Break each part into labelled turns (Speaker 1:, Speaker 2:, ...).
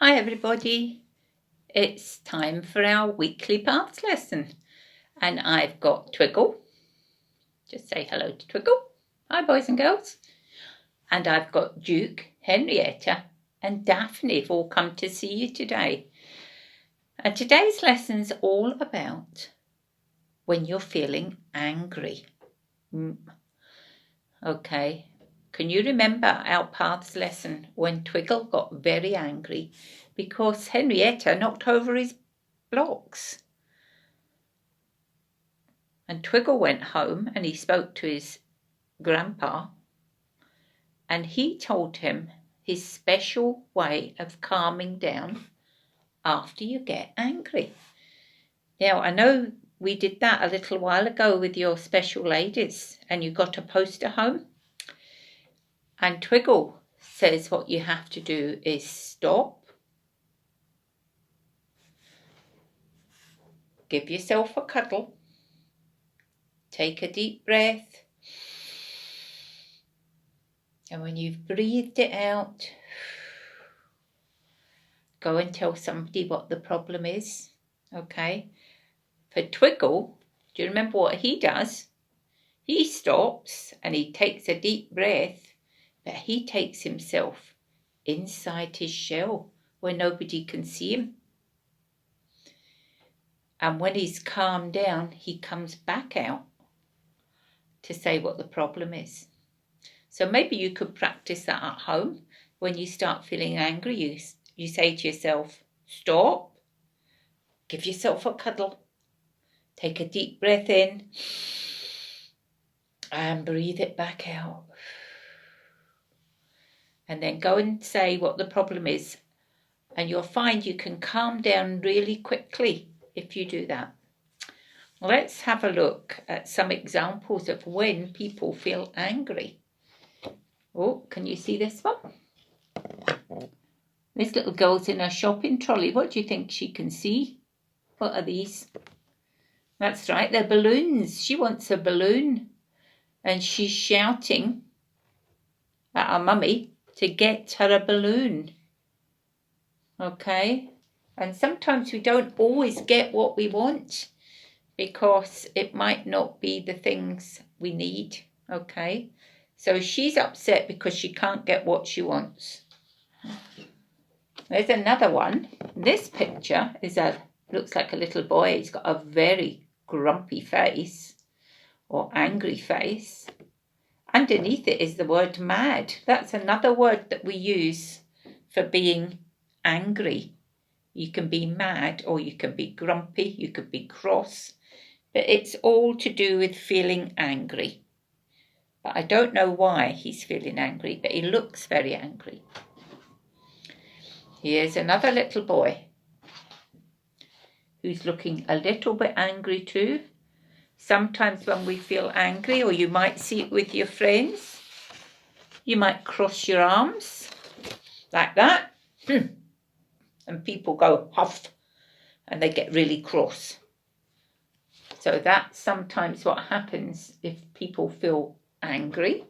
Speaker 1: Hi everybody, it's time for our weekly PAThS lesson and I've got Twiggle, just say hello to Twiggle, hi boys and girls, and I've got Duke, Henrietta and Daphne have all come to see you today. And today's lesson's all about when you're feeling angry. Okay. Can you remember our PAThS lesson when Twiggle got very angry because Henrietta knocked over his blocks? And Twiggle went home and he spoke to his grandpa and he told him his special way of calming down after you get angry. Now, I know we did that a little while ago with your special ladies and you got a poster home. And Twiggle says what you have to do is stop, give yourself a cuddle, take a deep breath, and when you've breathed it out, go and tell somebody what the problem is, okay? For Twiggle, do you remember what he does? He stops and he takes a deep breath, but he takes himself inside his shell where nobody can see him. And when he's calmed down, he comes back out to say what the problem is. So maybe you could practice that at home. When you start feeling angry, you say to yourself, stop, give yourself a cuddle, take a deep breath in, and breathe it back out. And then go and say what the problem is. And you'll find you can calm down really quickly if you do that. Let's have a look at some examples of when people feel angry. Oh, can you see this one? This little girl's in a shopping trolley. What do you think she can see? What are these? That's right, they're balloons. She wants a balloon. And she's shouting at her mummy to get her a balloon. Okay? And sometimes we don't always get what we want because it might not be the things we need. Okay? So she's upset because she can't get what she wants. There's another one. This picture looks like a little boy. He's got a very grumpy face or angry face. Underneath it is the word mad. That's another word that we use for being angry. You can be mad or you can be grumpy, you could be cross, but it's all to do with feeling angry. But I don't know why he's feeling angry, but he looks very angry. Here's another little boy who's looking a little bit angry too. Sometimes when we feel angry, or you might see it with your friends, you might cross your arms like that. And people go huff and they get really cross. So that's sometimes what happens if people feel angry.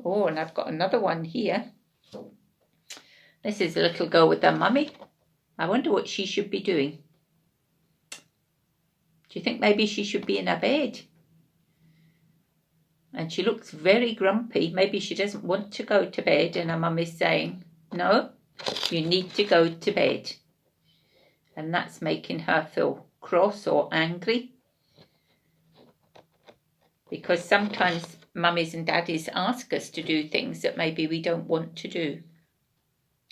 Speaker 1: Oh, and I've got another one here. This is a little girl with her mummy. I wonder what she should be doing. Do you think maybe she should be in her bed? And she looks very grumpy. Maybe she doesn't want to go to bed and her mum is saying, no, you need to go to bed. And that's making her feel cross or angry. Because sometimes mummies and daddies ask us to do things that maybe we don't want to do.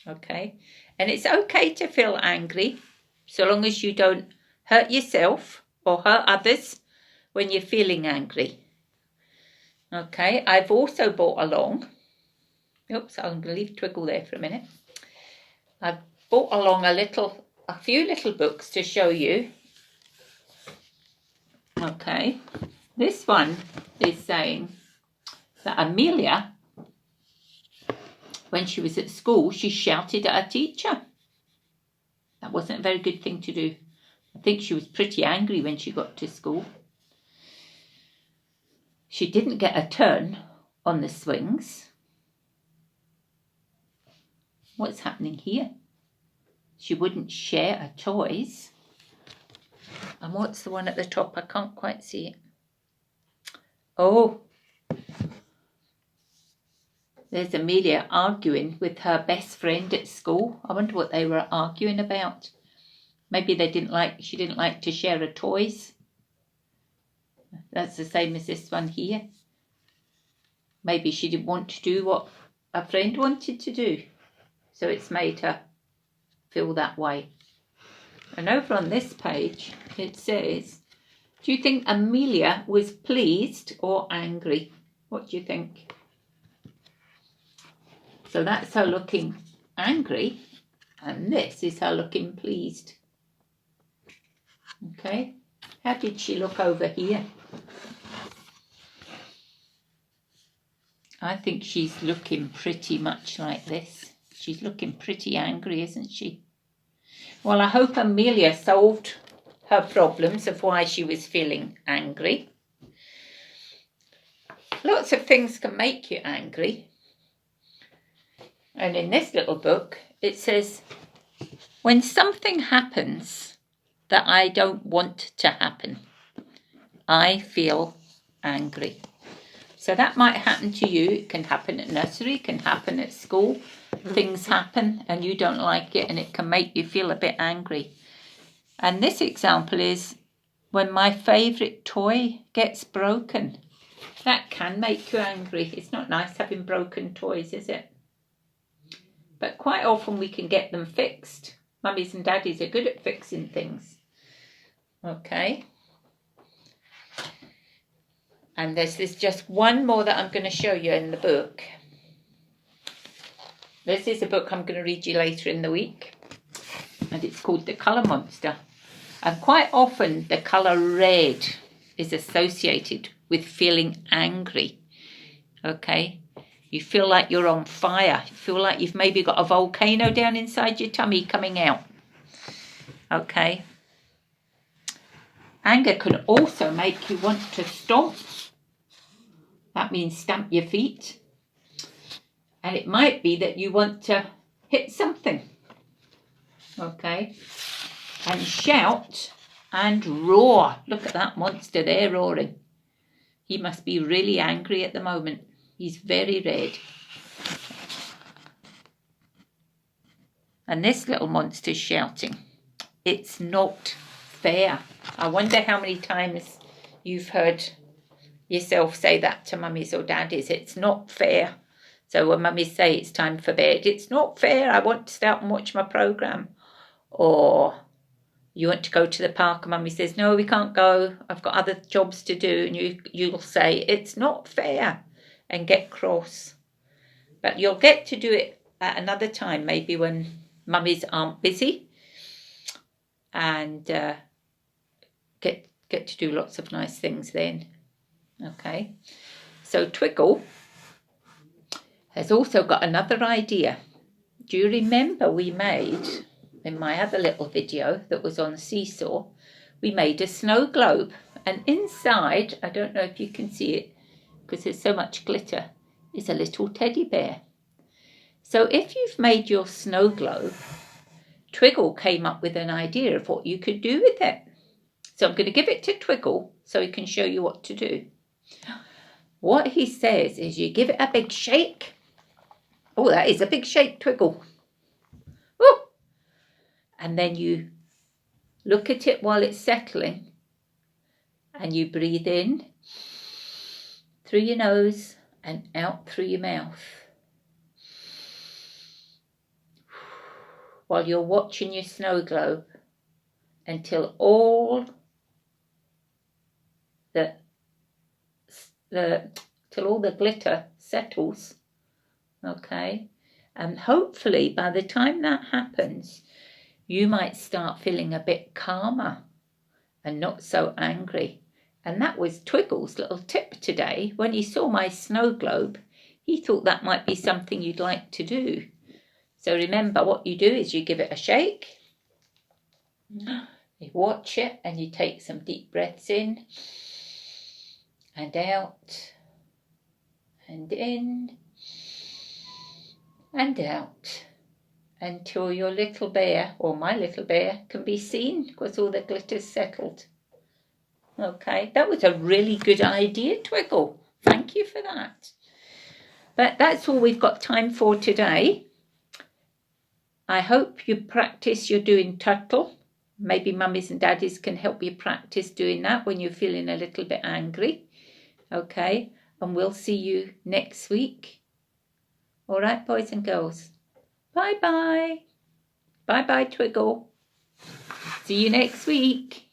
Speaker 1: Okay? And it's okay to feel angry so long as you don't hurt yourself or hurt others when you're feeling angry. Okay? I've also brought along, oops, I'm going to leave Twiggle there for a minute. I've brought along a few little books to show you. Okay, this one is saying that Amelia, when she was at school, she shouted at her teacher. That wasn't a very good thing to do. I think she was pretty angry when she got to school. She didn't get a turn on the swings. What's happening here? she wouldn't share her toys. And what's the one at the top? I can't quite see it. Oh, there's Amelia arguing with her best friend at school. I wonder what they were arguing about. Maybe she didn't like to share her toys. That's the same as this one here. Maybe she didn't want to do what her friend wanted to do. So it's made her feel that way. And over on this page, it says, do you think Amelia was pleased or angry? What do you think? So that's her looking angry, and this is her looking pleased. Okay, how did she look over here? I think she's looking pretty much like this. She's looking pretty angry, isn't she? Well, I hope Amelia solved her problems of why she was feeling angry. Lots of things can make you angry. And in this little book, it says, when something happens that I don't want to happen, I feel angry. So that might happen to you. It can happen at nursery, it can happen at school. Things happen and you don't like it, and it can make you feel a bit angry. And this example is when my favourite toy gets broken. That can make you angry. It's not nice having broken toys, is it? But quite often we can get them fixed. Mummies and daddies are good at fixing things. Okay. And there's just one more that I'm going to show you in the book. This is a book I'm going to read you later in the week. And it's called The Colour Monster. And quite often the colour red is associated with feeling angry. Okay. You feel like you're on fire. You feel like you've maybe got a volcano down inside your tummy coming out. Okay. Anger can also make you want to stomp. That means stamp your feet. And it might be that you want to hit something. Okay. And shout and roar. Look at that monster there roaring. He must be really angry at the moment. He's very red. And this little monster's shouting, it's not fair. I wonder how many times you've heard yourself say that to mummies or daddies. It's not fair. So when mummies say it's time for bed, it's not fair. I want to stay up and watch my programme. Or you want to go to the park and mummy says, no, we can't go. I've got other jobs to do. And you'll say, it's not fair, and get cross. But you'll get to do it at another time, maybe when mummies aren't busy, and get to do lots of nice things then. Okay, so Twiggle has also got another idea. Do you remember we made, in my other little video that was on Seesaw, we made a snow globe, and inside, I don't know if you can see it because there's so much glitter, is a little teddy bear. So if you've made your snow globe, Twiggle came up with an idea of what you could do with it. So I'm going to give it to Twiggle so he can show you what to do. What he says is you give it a big shake. Oh, that is a big shake, Twiggle. Oh! And then you look at it while it's settling, and you breathe in through your nose and out through your mouth. While you're watching your snow globe until all the glitter settles. Okay, and hopefully by the time that happens, you might start feeling a bit calmer and not so angry. And that was Twiggle's little tip today. When he saw my snow globe, he thought that might be something you'd like to do. So remember, what you do is you give it a shake, you watch it, and you take some deep breaths in and out and in and out until your little bear, or my little bear, can be seen because all the glitter's settled. Okay, that was a really good idea, Twiggle. Thank you for that. But that's all we've got time for today. I hope you practice your doing turtle. Maybe mummies and daddies can help you practice doing that when you're feeling a little bit angry. Okay, and we'll see you next week. All right, boys and girls. Bye-bye. Bye-bye, Twiggle. See you next week.